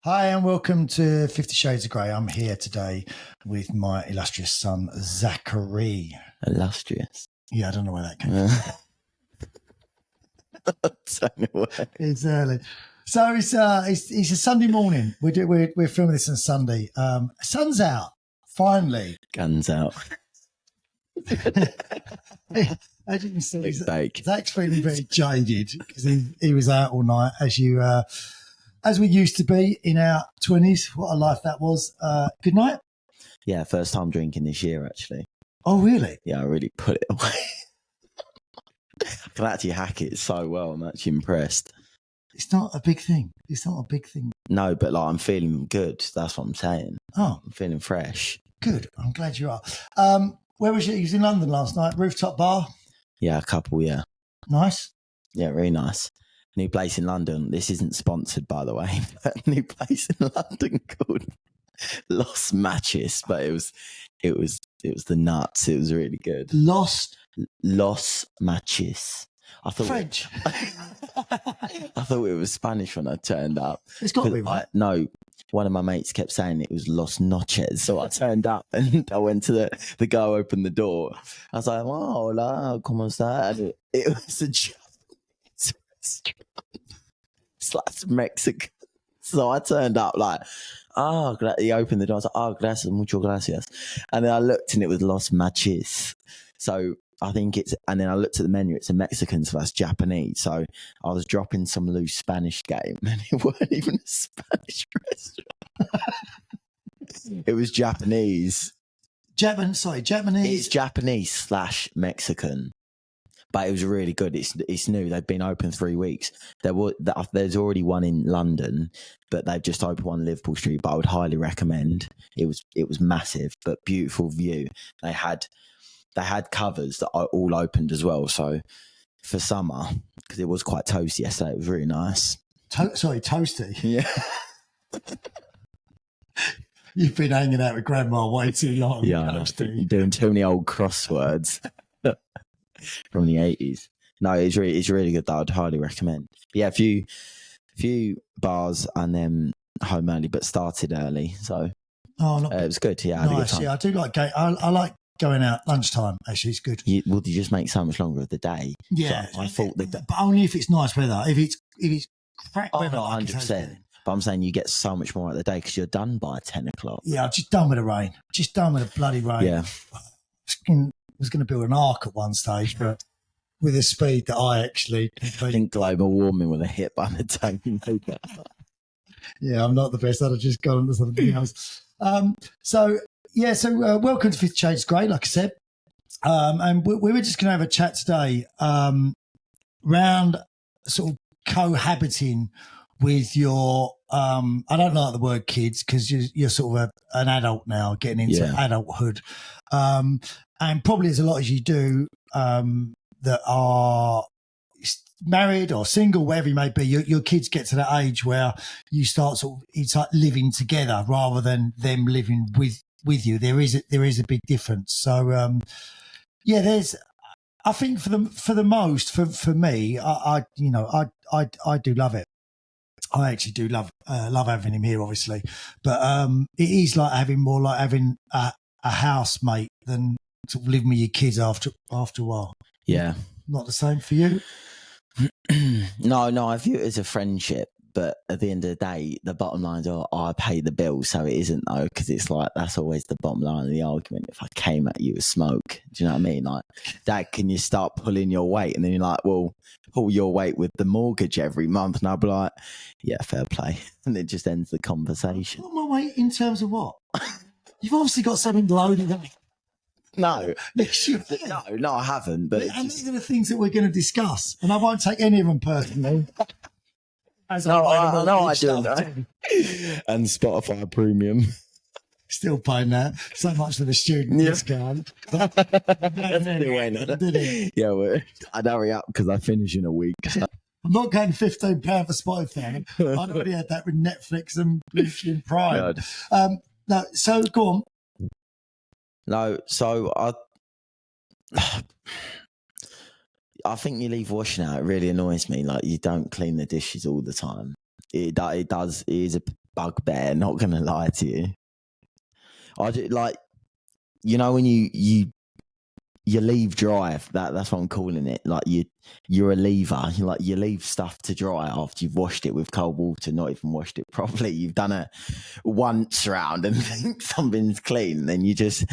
Hi and welcome to 50 Shades of Grey. I'm here today with my illustrious son, Zachary. Illustrious. Yeah, I don't know where that came from. It's early. So it's a Sunday morning. We're filming this on Sunday. Sun's out, finally. Guns out. As you can see, Bake. Zach's feeling very jaded because he was out all night, as we used to be in our 20s. What a life that was. Good night. Yeah, first time drinking this year, actually. Oh, really? Yeah, I really put it away. I can actually hack it so well. I'm actually impressed. It's not a big thing. No, but like I'm feeling good. That's what I'm saying. Oh, I'm feeling fresh. good. I'm glad you are. Where was you? You was in London last night. Rooftop bar. Yeah, a couple. Yeah. Nice. Yeah, really nice. New place in London. This isn't sponsored, by the way. But new place in London called Los Matches, but it was the nuts. It was really good. Los Matches. I thought French. I thought it was Spanish when I turned up. It's got to be right. No, one of my mates kept saying it was Los Noches, so I turned up and I went to the guy who opened the door. I was like, "Oh, hola, ¿cómo está?" And it was a Japanese restaurant. It's like Mexican. So I turned up like, he opened the door. I was like, gracias, mucho gracias. And then I looked and it was Los Matches. So I think and then I looked at the menu, it's a Mexican, so that's Japanese. So I was dropping some loose Spanish game and it wasn't even a Spanish restaurant. It was Japanese. Japanese. It's Japanese/Mexican. But it was really good. It's new. They've been open 3 weeks. There's already one in London, but they've just opened one in Liverpool Street. But I would highly recommend. It was massive, but beautiful view. They had covers that are all opened as well. So for summer, because it was quite toasty yesterday, it was really nice. Toasty. Yeah. You've been hanging out with Grandma way too long. Yeah, doing too many old crosswords. From the 80s. No, it's really good though. I'd highly recommend. But yeah, a few bars and then home early, but started early. So it was good. Yeah, nice. I do like I like going out lunchtime. Actually, it's good. You just make so much longer of the day. Yeah, so I thought but only if it's nice weather. If it's crap weather, 100%. But I'm saying you get so much more out of the day because you're done by 10 o'clock. Yeah, I'm just done with the rain. Just done with the bloody rain. Yeah. Was going to build an ark at one stage, but with a speed that I think global warming would have hit by the time you made that. Yeah, I'm not the best. I'd have just gone into something else. So welcome to 50 Shades of Grey, like I said. And we were just going to have a chat today around sort of cohabiting with your, I don't like the word kids because you're sort of an adult now, getting into adulthood. And probably as a lot as you do that are married or single, wherever you may be, your kids get to that age where you start it's like living together rather than them living with you. There is a big difference. So I think for me, I do love it. I actually do love having him here, obviously, but it is like having a housemate than sort of living with your kids after a while. Yeah, not the same for you. No, I view it as a friendship, but at the end of the day, the bottom line is, I pay the bill, so it isn't though, because it's like that's always the bottom line of the argument. If I came at you with smoke, do you know what I mean? Like, Dad, can you start pulling your weight? And then you're like, well, pull your weight with the mortgage every month, and I'll be like, yeah, fair play, and it just ends the conversation. Pull my weight in terms of what? You've obviously got something loaded up. No. Yes, you no, I haven't. But these are the things that we're going to discuss, and I won't take any of them personally. I do know. And Spotify Premium. Still paying that. So much for the student discount. Yeah, well, I'd hurry up because I finish in a week. I'm not getting £15 for Spotify. I'd already had that with Netflix and Bluetooth Prime. No, so go on. No, so I think you leave washing out. It really annoys me. Like, you don't clean the dishes all the time. It is a bugbear, not going to lie to you. I do, like, you know, when you leave dry, that's what I'm calling it. Like you're a leaver. You leave stuff to dry after you've washed it with cold water, not even washed it properly. You've done it once round and think something's clean, then you just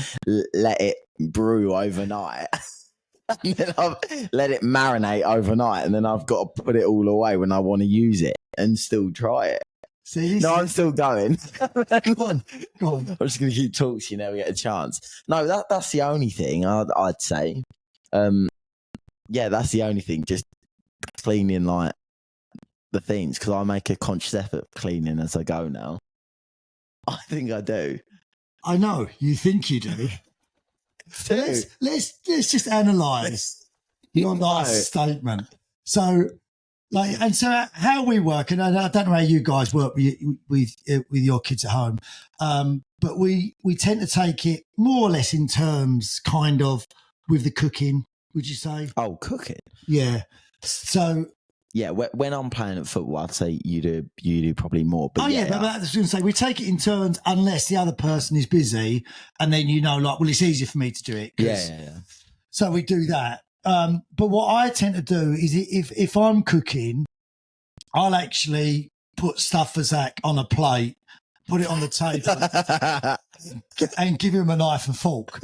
let it brew overnight. And then I've let it marinate overnight, and then I've got to put it all away when I want to use it and still try it. See, no, I'm still going. Go on. I'm just going to keep talking so you never get a chance. No, that's the only thing I'd say. Yeah, that's the only thing. Just cleaning like the things, because I make a conscious effort of cleaning as I go now. I think I do. I know you think you do. Let's just analyse your nice statement. So, like, and so how we work, and I don't know how you guys work with your kids at home, but we tend to take it more or less in terms, kind of, with the cooking. Would you say? Oh, cooking. Yeah. So. Yeah, when I'm playing at football, I'd say you do probably more. But but I was going to say we take it in turns unless the other person is busy, and then like, well, it's easier for me to do it. Yeah. So we do that. But what I tend to do is if I'm cooking, I'll actually put stuff for Zach on a plate, put it on the table, and give him a knife and fork.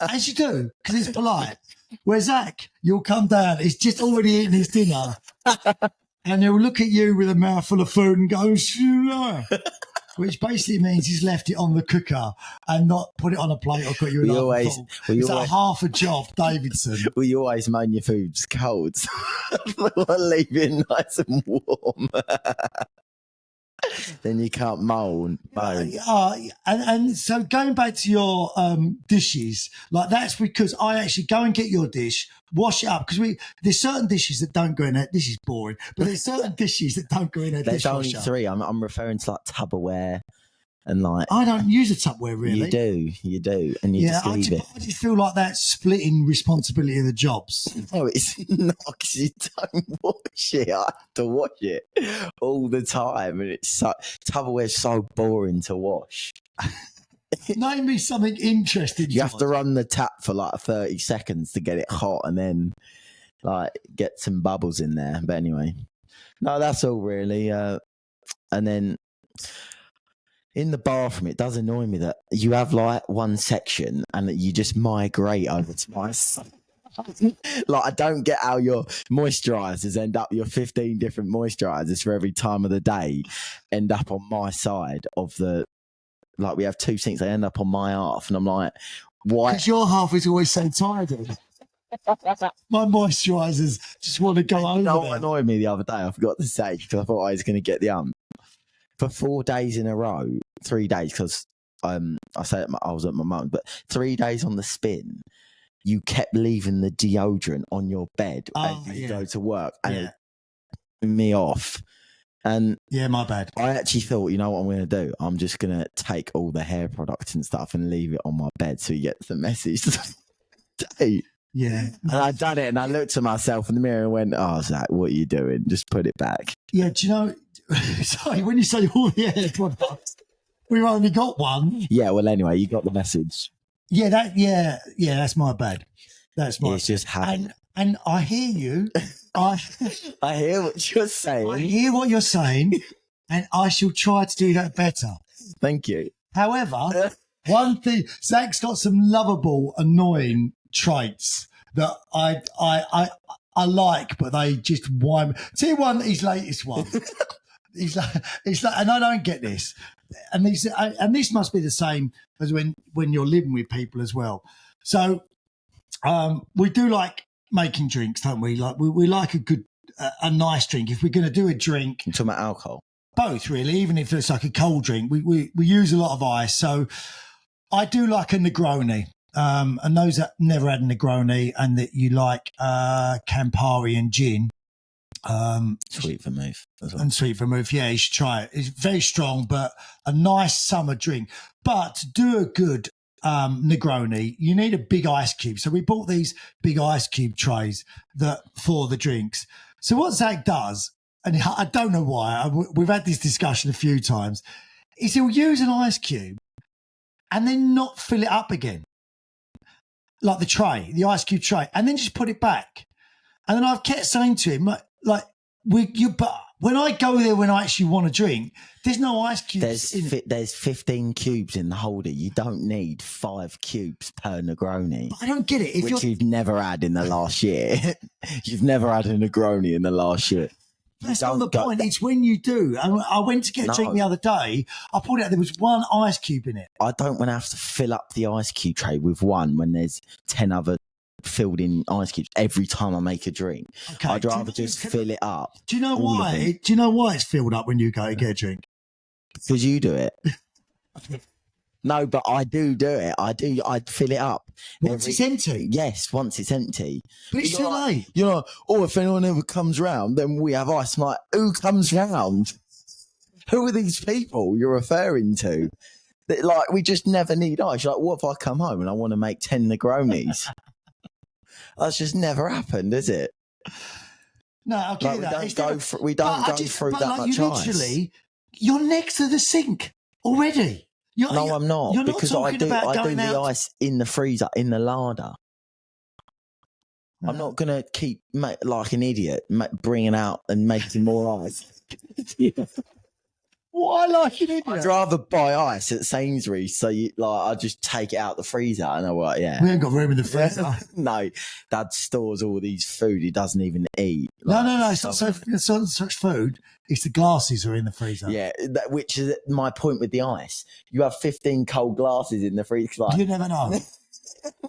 As you do, because it's polite. Where Zach, you'll come down, he's just already eaten his dinner, and he'll look at you with a mouthful of food and go, "Sure," which basically means he's left it on the cooker and not put it on a plate or got you a knife and fork. It's like half a job, Davidson. Well, you always moan your food's cold. Leave it nice and warm. Then you can't moan. And so going back to your dishes, like that's because I actually go and get your dish, wash it up, because there's certain dishes that don't go in it. This is boring, but there's certain dishes that don't go in a dishwasher. There's only three. I'm referring to like Tupperware. And like, I don't use a Tupperware really. You do, and you just leave it. I just feel like that's splitting responsibility of the jobs. No, it's not, because you don't wash it. I have to wash it all the time, and Tupperware's so boring to wash. Name me something interesting. You have to run the tap for like 30 seconds to get it hot, and then like get some bubbles in there. But anyway, no, that's all really. And then. In the bathroom, it does annoy me that you have like one section and that you just migrate over to my side. Like, I don't get how your moisturisers end up, your 15 different moisturisers for every time of the day end up on my side of the, like we have two sinks, they end up on my half, and I'm like, why? Because your half is always so tidy. My moisturisers just want to go over. What annoyed me the other day, I forgot to say, because I thought I was going to get the for 4 days in a row, 3 days, because I was at my mum's, but 3 days on the spin, you kept leaving the deodorant on your bed as you go to work, and it threw me off. And my bad. I actually thought, you know what I'm going to do? I'm just going to take all the hair products and stuff and leave it on my bed so you get the message. Yeah. And I done it, and I looked at myself in the mirror and went, "Oh, Zach, what are you doing? Just put it back." Yeah, do you know, sorry, when you say all the hair products, we've only got one. Yeah, well, anyway, you got the message. Yeah, that's my bad. That's my It's just happened. And I hear you. I hear what you're saying. I hear what you're saying, and I shall try to do that better. Thank you. However, one thing, Zach's got some lovable, annoying traits that I like, but they just whine. Tell you one, his latest one. He's like, and I don't get this. And this must be the same as when you're living with people as well. So we do like making drinks, don't we? Like we like a nice drink. If we're going to do a drink, you're talking about alcohol. Both really, even if it's like a cold drink, we use a lot of ice. So I do like a Negroni. And those that never had a Negroni and that you like Campari and gin. Sweet vermouth as well. And sweet vermouth, yeah, you should try it. It's very strong, but a nice summer drink. But to do a good Negroni, you need a big ice cube. So we bought these big ice cube trays for the drinks. So what Zach does and I don't know why, we've had this discussion a few times, is he'll use an ice cube and then not fill it up again. Like the ice cube tray, and then just put it back. And then I've kept saying to him, but when I go there when I actually want to drink, there's no ice cubes. There's 15 cubes in the holder. You don't need 5 cubes per Negroni. But I don't get it. Which you've never had in the last year. You've never had a Negroni in the last year. That's not the point. It's when you do. I went to get a drink the other day. I pulled it out. There was 1 ice cube in it. I don't want to have to fill up the ice cube tray with 1 when there's 10 other filled in ice cubes every time I make a drink. Okay. I'd rather just fill it up. Do you know why? Do you know why it's filled up when you go to get a drink? Because you do it. No, but I do it. I'd fill it up. Once it's empty? Yes, once it's empty. But it's too late. You know, if anyone ever comes round, then we have ice. I'm like, who comes round? Who are these people you're referring to? Like, we just never need ice. You're like, what if I come home and I want to make 10 Negronis? That's just never happened, is it? No, I'll give you that. We don't go through that much ice. You're next to the sink already. I'm not, because I do the ice in the freezer, in the larder. No. I'm not going to keep, like an idiot, bringing out and making more ice. Yeah. What I like an idiot. I'd rather buy ice at Sainsbury's, so I just take it out the freezer and I'm like, yeah. We ain't got room in the freezer. No, Dad stores all these food he doesn't even eat. No. It's not such food. It's the glasses are in the freezer. Yeah, which is my point with the ice. You have 15 cold glasses in the freezer. You never know.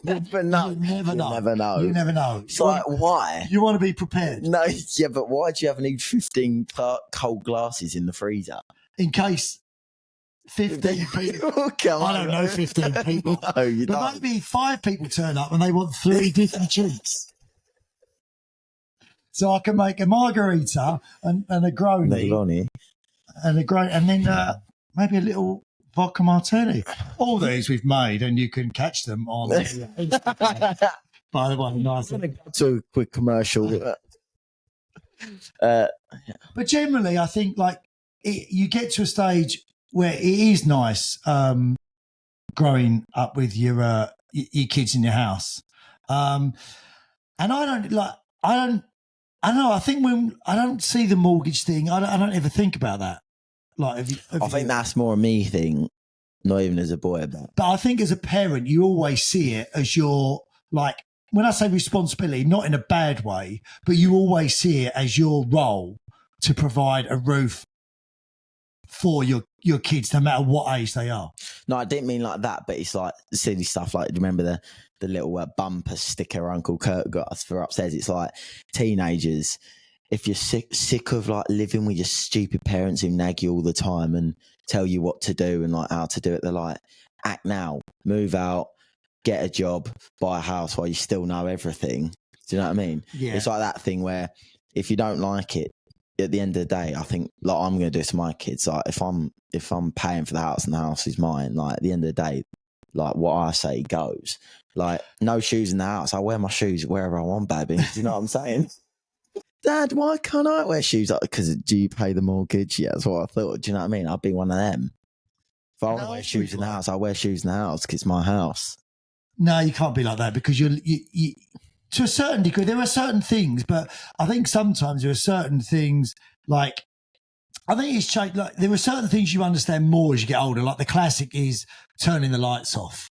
Never know. You never know. You never know. It's like, why? You want to be prepared. No, yeah, but why do you need 15 cold glasses in the freezer? In case 15 people. I don't know 15 people. No, you don't. But maybe 5 people turn up and they want 3 different drinks. So I can make a margarita and a Negroni. And then maybe a little vodka martini. All these we've made, and you can catch them on. By the way, nice. I'm going to go to a quick commercial. But generally, I think you get to a stage where it is nice growing up with your kids in your house, and I don't know. I think when I don't see the mortgage thing, I don't ever think about that. I think that's more a me thing, not even as a boy. But I think as a parent, you always see it as your, when I say responsibility, not in a bad way, but you always see it as your role to provide a roof for your kids, no matter what age they are. No, I didn't mean like that, but it's like silly stuff. Like, remember the little bumper sticker Uncle Kurt got us for upstairs? It's like teenagers, if you're sick of living with your stupid parents who nag you all the time and tell you what to do and how to do it, they're like, act now, move out, get a job, buy a house while you still know everything. Do you know what I mean? Yeah. It's like that thing where if you don't like it, at the end of the day, I think I'm going to do it to my kids. If I'm paying for the house and the house is mine, at the end of the day, what I say goes. No shoes in the house. I wear my shoes wherever I want, baby. Do you know what I'm saying? Dad, why can't I wear shoes? Because do you pay the mortgage? Yeah, that's what I thought. Do you know what I mean? I'd be one of them. If I want to wear shoes in the house, I wear shoes in the house because it's my house. No, you can't be like that because you to a certain degree, there are certain things, but I think sometimes there are certain things I think it's changed. There are certain things you understand more as you get older. The classic is turning the lights off,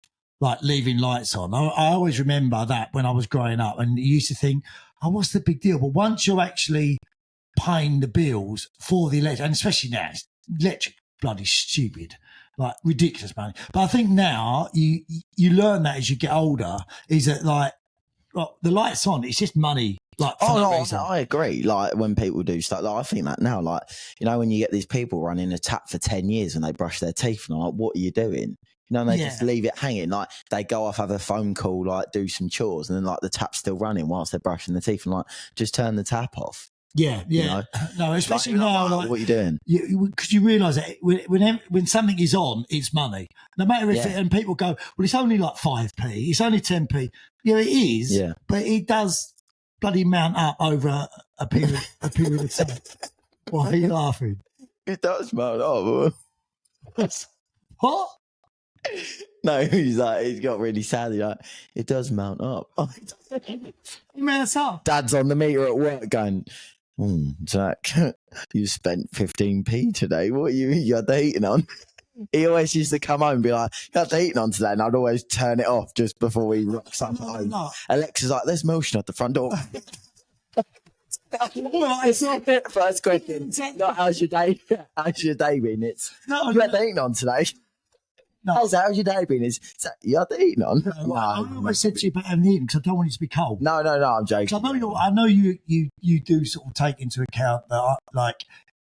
leaving lights on. I always remember that when I was growing up, and you used to think, oh, what's the big deal? But once you're actually paying the bills for the electric, and especially now, electric bloody stupid, ridiculous money. But I think now you learn that as you get older, is that the lights on, it's just money. I agree. When people do stuff, I think that now, when you get these people running a tap for 10 years and they brush their teeth, and I'm like, what are you doing? And they just leave it hanging. They go off, have a phone call, do some chores, and then the tap's still running whilst they're brushing their teeth. And just turn the tap off. Yeah. You know? No, especially now. What are you doing? Because you realise that when something is on, it's money. No matter if and people go, well, it's only 5p, it's only 10p. Yeah, it is. Yeah, but it does bloody mount up over a period of time. Why are you laughing? It does mount up. What? No, he's got really sad. He's like, it does mount up. You mounts up. Dad's on the meter at work going, Zach, you spent 15p today. What you had the heating on? He always used to come home and be like, you had the heating on today, and I'd always turn it off just before we rock something home. No. Alexa's like, there's motion at the front door. First question. Not how's your day? How's your day been? It's you had the heating on today. No. How's your day been? You had the heating on? No. I always said to you about having the heating because I don't want it to be cold. No, I'm joking. I know you do sort of take into account that like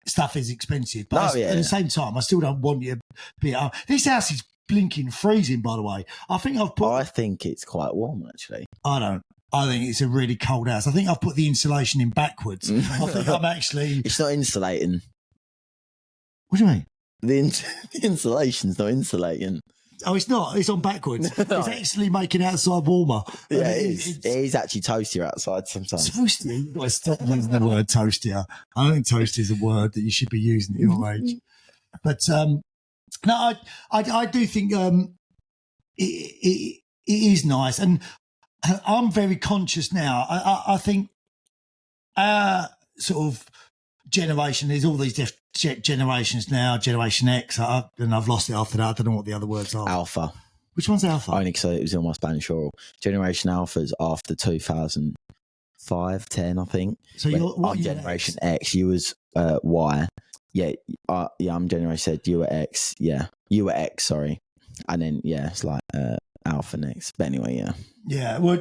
stuff is expensive, but at the same time, I still don't want you to be. This house is blinking freezing, by the way. I think it's quite warm actually. I don't. I think it's a really cold house. I think I've put the insulation in backwards. I think I'm actually. It's not insulating. What do you mean? The insulation's not insulating. Oh, it's not. It's on backwards. It's actually making outside warmer. Yeah, it is actually toastier outside sometimes. Toastier? You've got to stop using the word toastier. I don't think toastier is a word that you should be using at your age. But no, I do think it is nice. And I'm very conscious now. I think our sort of generation, there's all these generations now, Generation X, and I've lost it after that. I don't know what the other words are. Alpha. Which one's Alpha? Only because it was in my Spanish oral. Generation Alpha's after 2005, 10, I think. So I'm Generation X. You was Y. Yeah, I'm Generation Z. You were X. Yeah, you were X, sorry. And then, it's like Alpha next. But anyway, yeah. Yeah, well,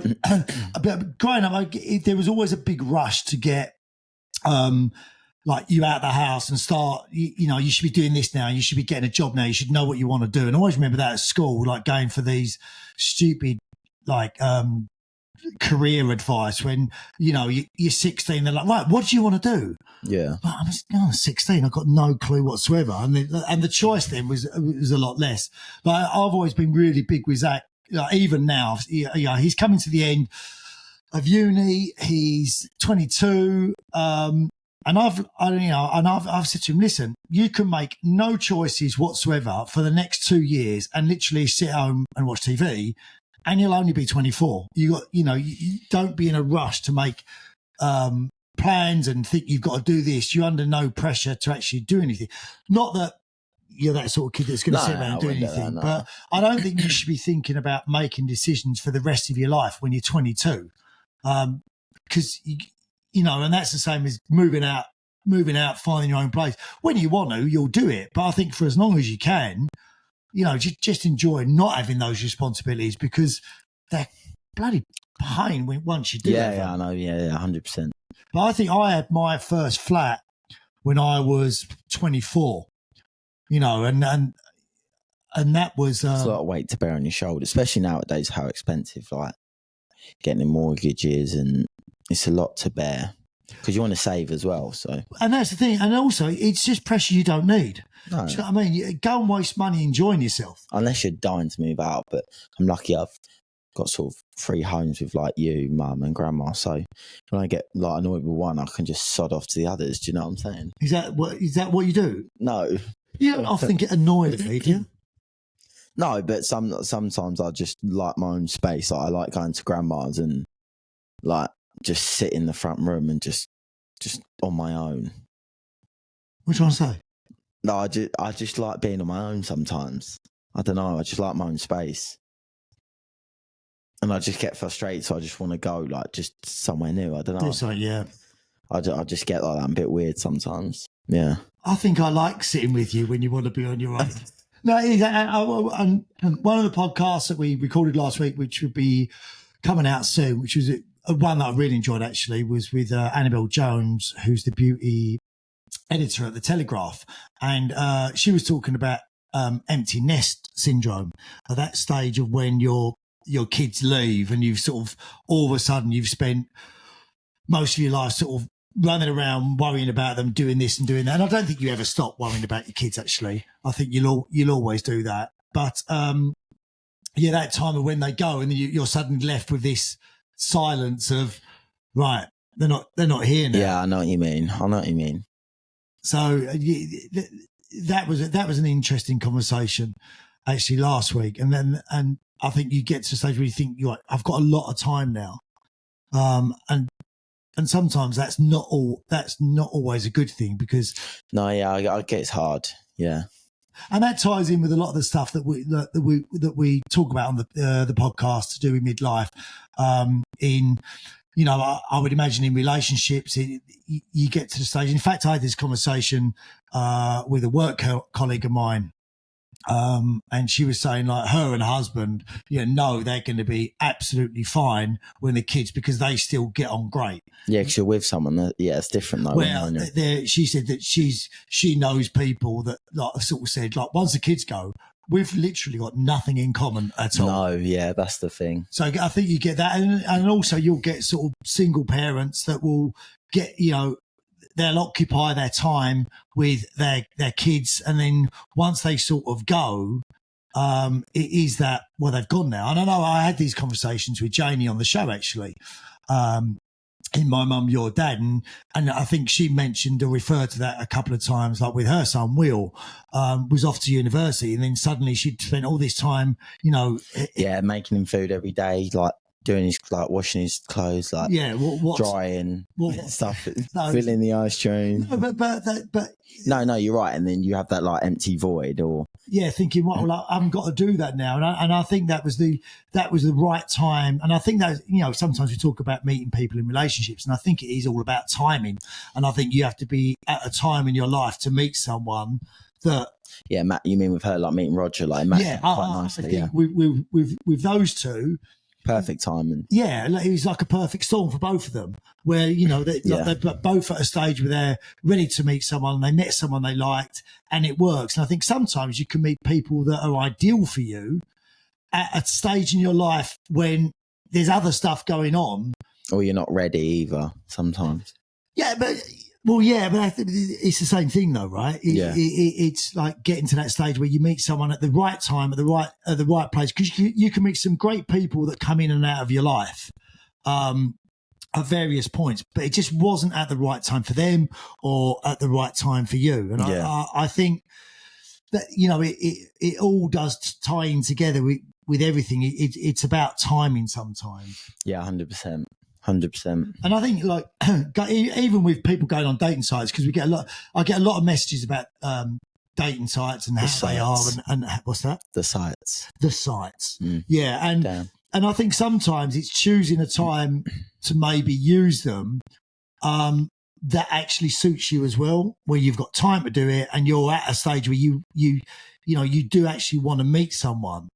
but growing up, there was always a big rush to get like you out of the house and start, you should be doing this now. You should be getting a job now. You should know what you want to do. And I always remember that at school, like going for these stupid, like, career advice when, you're 16. They're like, right, what do you want to do? Yeah. But I'm 16. I've got no clue whatsoever. And the choice then was a lot less. Like I've always been really big with Zach. Like, even now, he's coming to the end of uni. He's 22. And I've said to him, listen, you can make no choices whatsoever for the next 2 years and literally sit home and watch TV, and you'll only be 24. You don't be in a rush to make plans and think you've got to do this. You're under no pressure to actually do anything. Not that you're that sort of kid that's going to sit around and do anything, but I don't think you should be thinking about making decisions for the rest of your life when you're 22, because and that's the same as moving out, finding your own place. When you want to, you'll do it. But I think for as long as you can, just enjoy not having those responsibilities, because they're bloody pain once you do it. Yeah, I know. Yeah, 100%. But I think I had my first flat when I was 24, and that was... it's a lot of weight to bear on your shoulders, especially nowadays, how expensive, like, getting mortgages, and it's a lot to bear because you want to save as well. So, and that's the thing, and also it's just pressure you don't need. No. Do you know what I mean? You go and waste money enjoying yourself, unless you're dying to move out. But I'm lucky I've got sort of 3 homes with like you, mum, and grandma. So when I get like annoyed with one, I can just sod off to the others. Do you know what I'm saying? Is that what you do? No, you don't often get annoyed at me, do you? No, but sometimes I just like my own space. Like, I like going to grandma's and like just sit in the front room and just on my own. What are you trying to say? No, I just like being on my own sometimes. I don't know. I just like my own space. And I just get frustrated, so I just want to go like just somewhere new. I don't know. So, yeah. I just get like that. I'm a bit weird sometimes. Yeah. I think I like sitting with you when you want to be on your own. No, and one of the podcasts that we recorded last week, which would be coming out soon, which was one that I really enjoyed actually, was with Annabelle Jones, who's the beauty editor at The Telegraph. And she was talking about empty nest syndrome, at that stage of when your kids leave and you've sort of all of a sudden you've spent most of your life sort of running around worrying about them, doing this and doing that. And I don't think you ever stop worrying about your kids, actually. I think you'll always do that. But that time of when they go and you're suddenly left with this silence of, right, they're not here now. Yeah, I know what you mean. So that was an interesting conversation actually last week, and I think you get to a stage where you think you're like, I've got a lot of time now, and sometimes that's not always a good thing because I get it's hard, yeah. And that ties in with a lot of the stuff that we talk about on the podcast to do with midlife. I would imagine in relationships, you get to the stage. In fact, I had this conversation with a work colleague of mine, and she was saying like her and her husband, know they're going to be absolutely fine when the kids because they still get on great. Yeah, because you're with someone that it's different though. Well, she said that she knows people that like sort of said like once the kids go, we've literally got nothing in common at all. No, yeah, that's the thing. So I think you get that, and also you'll get sort of single parents that will get they'll occupy their time with their kids, and then once they sort of go, it is that they've gone now. And I know I had these conversations with Janie on the show actually. In My Mum, Your Dad, and I think she mentioned or referred to that a couple of times, like with her son Will, was off to university, and then suddenly she'd spent all this time, making him food every day, like doing his washing his clothes, like drying stuff, filling the ice cream. No, but no, you're right, and then you have that like empty void, or thinking, well, I haven't got to do that now, and I think that was the right time, and I think that sometimes we talk about meeting people in relationships, and I think it is all about timing, and I think you have to be at a time in your life to meet someone that. Yeah, Matt, you mean with her like meeting Roger, like Matt, quite nicely. I think with those two. Perfect timing. Yeah, it was like a perfect storm for both of them, where they're both at a stage where they're ready to meet someone. They met someone they liked, and it works. And I think sometimes you can meet people that are ideal for you at a stage in your life when there's other stuff going on, or you're not ready either. Sometimes. Yeah, but it's the same thing though, right? It's like getting to that stage where you meet someone at the right time, at the right place, because you can meet some great people that come in and out of your life at various points, but it just wasn't at the right time for them or at the right time for you. And I think that it all does tie in together with everything. It's about timing sometimes. Yeah, 100%. 100%. And I think like even with people going on dating sites, because I get a lot of messages about dating sites and how they are and what's that? The sites. Yeah. And I think sometimes it's choosing a time to maybe use them that actually suits you as well, where you've got time to do it and you're at a stage where you do actually want to meet someone.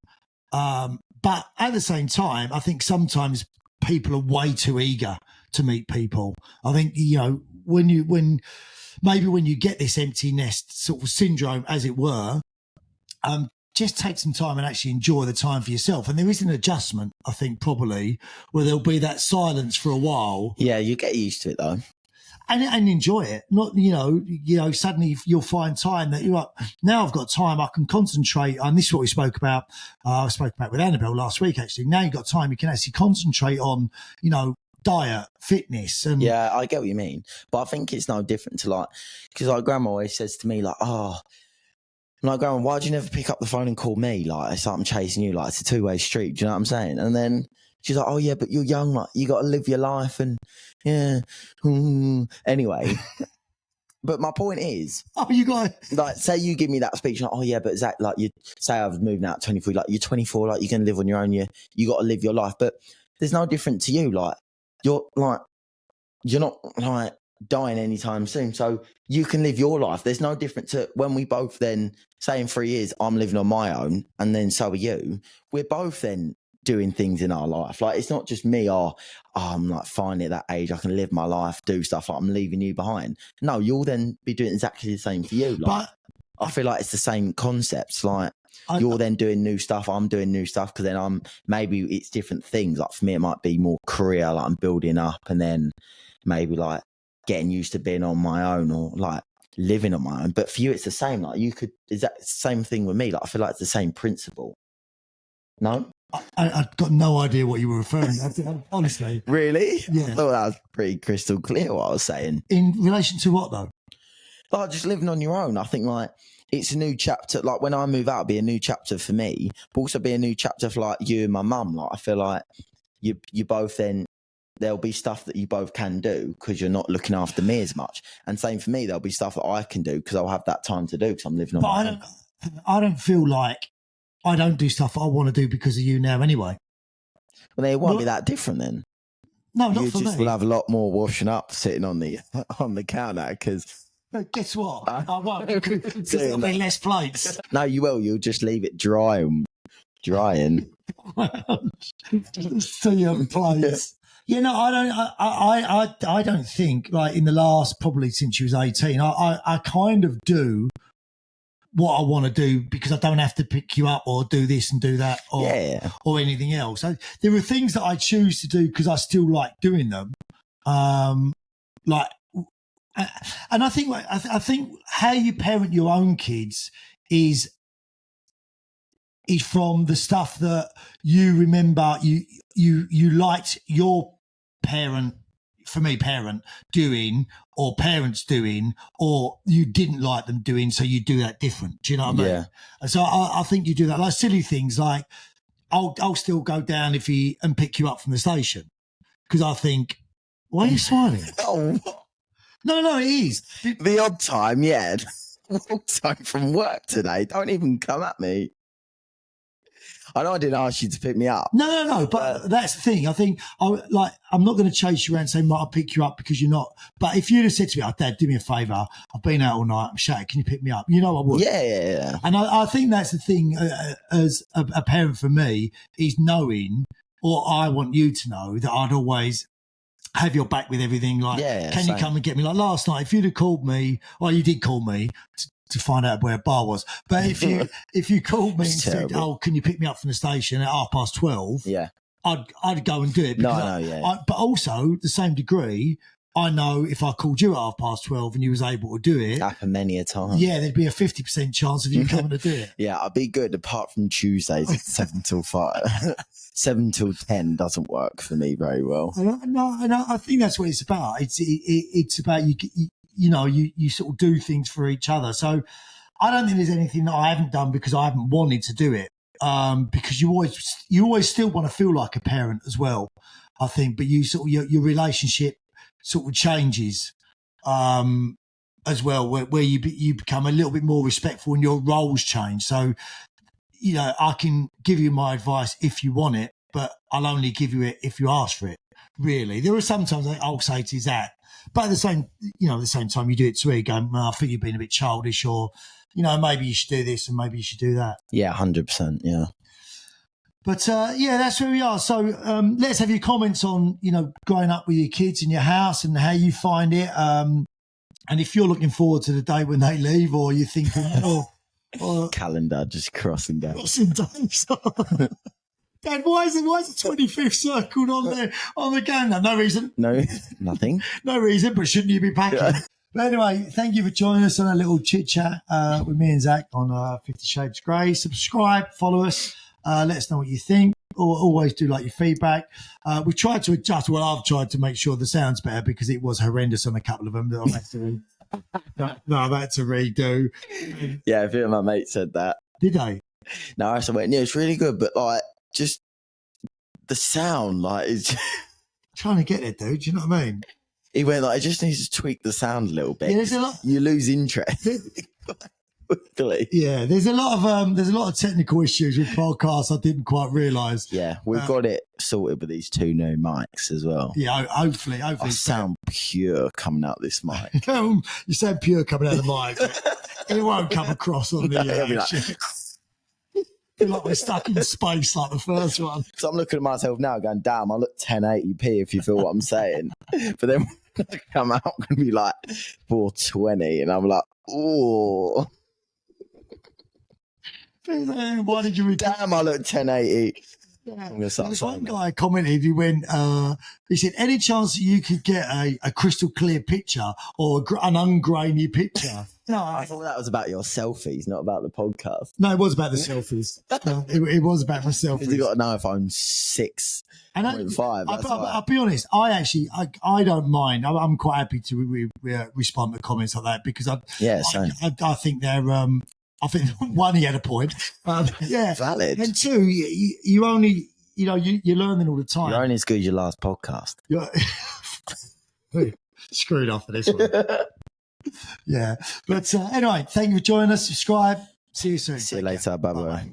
But at the same time, I think sometimes people are way too eager to meet people. I think, when you get this empty nest sort of syndrome, as it were, just take some time and actually enjoy the time for yourself. And there is an adjustment, I think, probably, where there'll be that silence for a while. Yeah, you get used to it though. And enjoy it. Not, suddenly you'll find time that you're up. Now I've got time, I can concentrate. And this is what we spoke about. I spoke about with Annabelle last week, actually. Now you've got time, you can actually concentrate on, diet, fitness. And yeah, I get what you mean. But I think it's no different to because like grandma always says to me, grandma, why do you never pick up the phone and call me? Like, it's like I'm chasing you. Like, it's a two-way street. Do you know what I'm saying? And then she's like, oh yeah, but you're young. Like, you got to live your life. And yeah. Anyway, but my point is, you got say you give me that speech, like, oh yeah, but Zach, like you say I've moved now at 24, like you're 24, like you can live on your own. You got to live your life, but there's no different to you. Like you're not like dying anytime soon, so you can live your life. There's no different to when we both then say in 3 years I'm living on my own, and then so are you. We're both then doing things in our life. Like it's not just me I'm like finally at that age I can live my life, do stuff, like I'm leaving you behind. No, you'll then be doing exactly the same for you. Like I feel like it's the same concepts. Like you're then doing new stuff, I'm doing new stuff, because then maybe it's different things. Like for me it might be more career, like I'm building up, and then maybe like getting used to being on my own, or like living on my own. But for you it's the same. Like is that the same thing with me? Like I feel like it's the same principle. No? I've got no idea what you were referring to, honestly. Really? Yeah. I thought that was pretty crystal clear what I was saying. In relation to what, though? Like just living on your own. I think like it's a new chapter. Like when I move out, it'll be a new chapter for me, but also be a new chapter for like you and my mum. Like I feel like you both then there'll be stuff that you both can do because you're not looking after me as much. And same for me, there'll be stuff that I can do because I'll have that time to do because I'm living on my own. I don't feel like I don't do stuff I want to do because of you now anyway. Well, it won't be that different then. No, not you for just me. will have a lot more washing up sitting on the counter because. Guess what? I won't because there'll be less plates. No, you will. You'll just leave it drying. So you have plates. Yeah, no, I don't think like in the last probably since you was 18, I kind of do what I want to do because I don't have to pick you up or do this and do that or anything else. So there are things that I choose to do because I still like doing them. Like, and I think how you parent your own kids is from the stuff that you remember you liked your parent doing or parents doing, or you didn't like them doing, so you do that different. Do you know what I mean? Yeah. And so I think you do that, like silly things like I'll still go down and pick you up from the station because I think, why are you smiling? Oh, No, it is. The odd time, yeah. Walked home from work today. Don't even come at me. I know I didn't ask you to pick me up. No, but that's the thing. I think I'm not going to chase you around and say, I'll pick you up because you're not. But if you'd have said to me, Dad, do me a favour. I've been out all night. I'm shattered. Can you pick me up? You know I would. Yeah. And I think that's the thing as a parent for me is knowing, or I want you to know, that I'd always have your back with everything. Like, can you come and get me? Like last night, if you'd have called me, well, you did call me to find out where a bar was. But if you called me and said, can you pick me up from the station at 12:30? Yeah. I'd go and do it. But also, the same degree, I know if I called you at 12:30 and you was able to do it. Happened many a time. Yeah, there'd be a 50% chance of you coming to do it. Yeah, I'd be good apart from Tuesdays at 7 till 5. 7 till 10 doesn't work for me very well. No, I think that's what it's about. It's about you sort of do things for each other. So I don't think there's anything that I haven't done because I haven't wanted to do it. Because you always still want to feel like a parent as well, I think. But you sort of your relationship sort of changes as well, where you become a little bit more respectful and your roles change. So I can give you my advice if you want it, but I'll only give you it if you ask for it. Really, there are sometimes I'll say to that, but at the same time, you do it to me, going, I think you've been a bit childish, or maybe you should do this and maybe you should do that. Yeah, 100%. Yeah. But that's where we are. So let's have your comments on growing up with your kids in your house and how you find it. And if you're looking forward to the day when they leave, or you're thinking, calendar just crossing down. Crossing days. Dad, why is the 25th circled on the calendar? No reason. No, nothing. No reason, but shouldn't you be packing? Yeah. But anyway, thank you for joining us on a little chit chat with me and Zach on 50 Shades Grey. Subscribe, follow us, let us know what you think. Always do like your feedback. We've tried to adjust. Well, I've tried to make sure the sound's better because it was horrendous on a couple of them that I've had to redo. Yeah, a few of my mates said that. Did they? No, I went, yeah, it's really good, but like just the sound, is trying to get it, dude. Do you know what I mean? He went it just needs to tweak the sound a little bit. Yeah, there's a lot. You lose interest. Yeah, there's a lot of technical issues with podcasts I didn't quite realise. Yeah, we've got it sorted with these two new mics as well. Yeah, hopefully. I sound pure coming out this mic. You sound pure coming out of the mic. It won't come across on the. Feel like we're stuck in space like the first one. So I'm looking at myself now going, damn, I look 1080p if you feel what I'm saying. But then when I come out, I'm going to be like 420 and I'm like, oh. Why did you Damn, I look 1080. I'm gonna There start was saying one that. guy commented, he said, any chance that you could get a crystal clear picture or an ungrainy picture? No, I thought that was about your selfies, not about the podcast. no, it was about the selfies. No, it was about my selfies. You got an iPhone 6.5. And That's I'll be honest. I don't mind. I'm quite happy to respond to comments like that because same. I think they're. I think one, he had a point. Yeah, Valid. and two, you only you're learning all the time. You're only as good as your last podcast. Screwed off for this one. Yeah, but anyway, thank you for joining us. Subscribe. See you soon. See you Take care. later. Bye bye. Bye-bye.